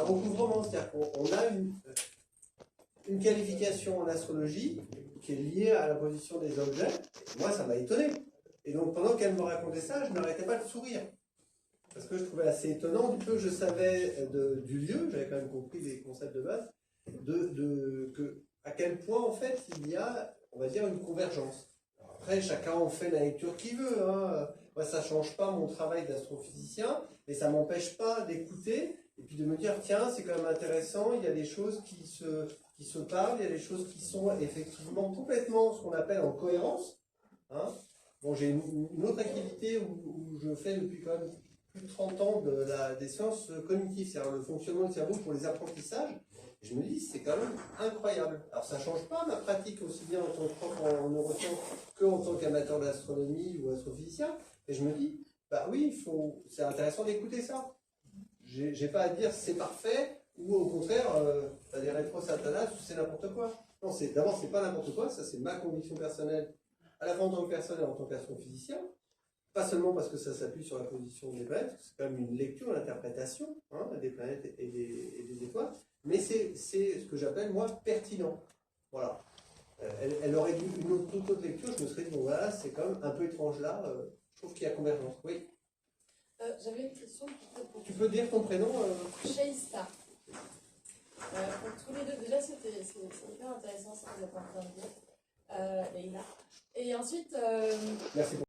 un recouvrement, c'est-à-dire qu'on a une qualification en astrologie qui est liée à la position des objets. Moi, ça m'a étonné. Et donc, pendant qu'elle me racontait ça, je n'arrêtais pas de sourire. Parce que je trouvais assez étonnant, du peu que je savais du lieu, j'avais quand même compris les concepts de base, à quel point, en fait, il y a, on va dire, une convergence. Alors après, chacun en fait la lecture qu'il veut. Hein. Moi, ça ne change pas mon travail d'astrophysicien, mais ça ne m'empêche pas d'écouter et puis de me dire, tiens, c'est quand même intéressant, il y a des choses qui se parlent, il y a des choses qui sont effectivement complètement ce qu'on appelle en cohérence. Hein. Bon, j'ai une autre activité où je fais depuis quand même plus de 30 ans des sciences cognitives, c'est-à-dire le fonctionnement du cerveau pour les apprentissages. Et je me dis, c'est quand même incroyable. Alors ça ne change pas ma pratique aussi bien en tant que prof en neurosciences qu'en tant qu'amateur d'astronomie ou astrophysicien. Et je me dis, bah oui, c'est intéressant d'écouter ça. J'ai pas à dire c'est parfait ou au contraire, t'as des rétro-satanas ou c'est n'importe quoi. Non, d'abord, c'est pas n'importe quoi, ça c'est ma conviction personnelle, à la fois en tant que personne et en tant qu'astrophysicien. Pas seulement parce que ça s'appuie sur la position des planètes, c'est quand même une lecture, l'interprétation hein, des planètes et des étoiles, mais c'est ce que j'appelle, moi, pertinent. Voilà. Elle aurait dû toute autre lecture, je me serais dit, bon voilà, c'est quand même un peu étrange là, je trouve qu'il y a convergence. Oui. J'avais une question pour Tu peux dire ton prénom Shaista. Pour tous les deux, déjà c'est hyper intéressant ce que vous êtes en train de dire. Et ensuite. Merci.